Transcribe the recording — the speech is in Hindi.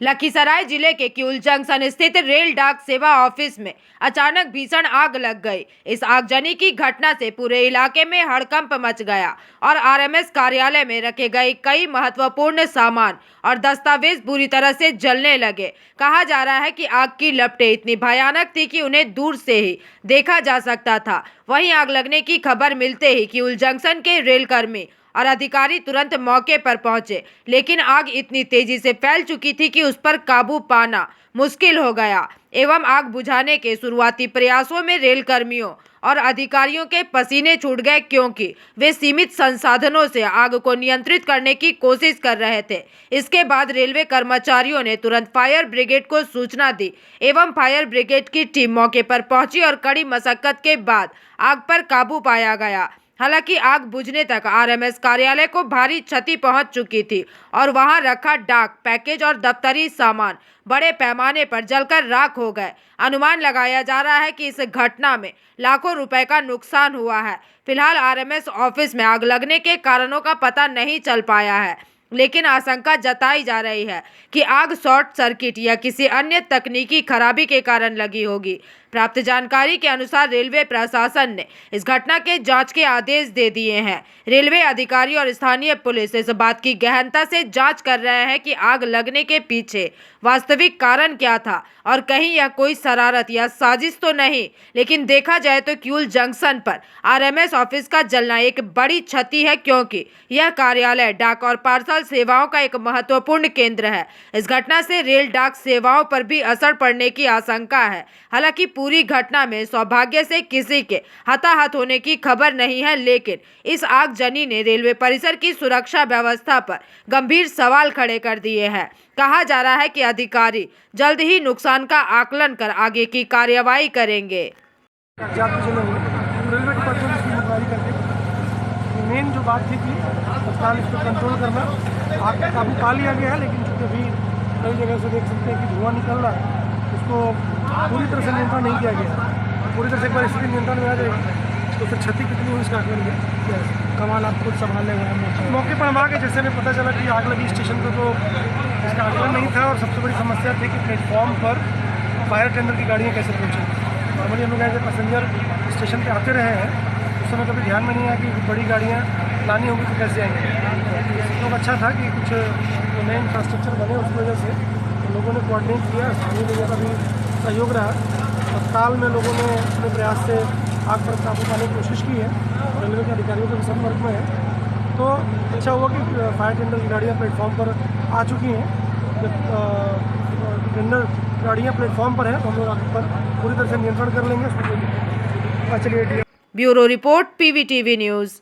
लखीसराय जिले के किऊल जंक्शन स्थित रेल डाक सेवा ऑफिस में अचानक भीषण आग लग गई। इस आगजनी की घटना से पूरे इलाके में हड़कंप मच गया और आरएमएस कार्यालय में रखे गए कई महत्वपूर्ण सामान और दस्तावेज बुरी तरह से जलने लगे। कहा जा रहा है कि आग की लपटें इतनी भयानक थी कि उन्हें दूर से ही देखा जा सकता था। वहीं आग लगने की खबर मिलते ही किऊल जंक्शन के रेलकर्मी और अधिकारी तुरंत मौके पर पहुंचे, लेकिन आग इतनी तेजी से फैल चुकी थी कि उस पर काबू पाना मुश्किल हो गया एवं आग बुझाने के शुरुआती प्रयासों में रेल कर्मियों और अधिकारियों के पसीने छूट गए, क्योंकि वे सीमित संसाधनों से आग को नियंत्रित करने की कोशिश कर रहे थे। इसके बाद रेलवे कर्मचारियों ने तुरंत फायर ब्रिगेड को सूचना दी एवं फायर ब्रिगेड की टीम मौके पर पहुंची और कड़ी मशक्कत के बाद आग पर काबू पाया गया। हालांकि आग बुझने तक आरएमएस कार्यालय को भारी क्षति पहुंच चुकी थी और वहां रखा डाक पैकेज और दफ्तरी सामान बड़े पैमाने पर जलकर राख हो गए। अनुमान लगाया जा रहा है कि इस घटना में लाखों रुपए का नुकसान हुआ है। फिलहाल आरएमएस ऑफिस में आग लगने के कारणों का पता नहीं चल पाया है, लेकिन आशंका जताई जा रही है कि आग शॉर्ट सर्किट या किसी अन्य तकनीकी खराबी के कारण लगी होगी। प्राप्त जानकारी के अनुसार रेलवे प्रशासन ने इस घटना के जांच के आदेश दे दिए हैं। रेलवे अधिकारी और स्थानीय पुलिस इस बात की गहनता से जांच कर रहे हैं कि आग लगने के पीछे वास्तविक कारण क्या था और कहीं यह कोई शरारत या साजिश तो नहीं। लेकिन देखा जाए तो किऊल जंक्शन पर आरएमएस ऑफिस का जलना एक बड़ी क्षति है, क्योंकि यह कार्यालय डाक और पार्सल सेवाओं का एक महत्वपूर्ण केंद्र है। इस घटना से रेल डाक सेवाओं पर भी असर पड़ने की आशंका है। हालांकि पूरी घटना में सौभाग्य से किसी के हताहत होने की खबर नहीं है, लेकिन इस आगजनी ने रेलवे परिसर की सुरक्षा व्यवस्था पर गंभीर सवाल खड़े कर दिए हैं। कहा जा रहा है कि अधिकारी जल्द ही नुकसान का आकलन कर आगे की कार्यवाही करेंगे। रेलवे डिपार्टमेंट इसकी इंक्वायरी करके मेन जो बात थी कि तत्काल इसको कंट्रोल करना, आग पर काबू पा लिया गया है, लेकिन चूँकि अभी कई जगह से देख सकते हैं कि धुआं निकल रहा है, उसको पूरी तरह से नियंत्रण नहीं किया गया। पूरी तरह से एक बार स्थिति नियंत्रण में आ जाएगी तो फिर क्षति कितनी हुई इसका आकलन कमाल आप खुद संभालने हुए। मौके पर हम आ गए, जैसे हमें पता चला कि आग लगी स्टेशन पर, तो इसका आकलन नहीं था और सबसे बड़ी समस्या थी कि प्लेटफॉर्म पर फायर टेंडर की गाड़ियाँ कैसे पहुँची। नॉर्मली हम लोग ऐसे पैसेंजर स्टेशन पे आते रहे हैं, उस समय कभी ध्यान में नहीं आया कि बड़ी गाड़ियाँ लानी होगी तो कैसे आएंगी। तो अच्छा था कि कुछ नए इंफ्रास्ट्रक्चर बने, उसकी वजह से लोगों ने कोऑर्डिनेट किया, स्थानीय लोगों का भी सहयोग रहा। तत्काल में लोगों ने अपने प्रयास से आग पर काबू पाने की कोशिश की है, रेलवे के अधिकारियों के संपर्क में है। तो अच्छा हुआ कि फायर टेंडर की गाड़ियाँ प्लेटफॉर्म पर आ चुकी हैं। जब टेंडर गाड़ियाँ प्लेटफॉर्म पर है तो हम लोग आग पर पूरी तरह से नियंत्रण कर लेंगे। चलिए। Bureau report, PVTV news.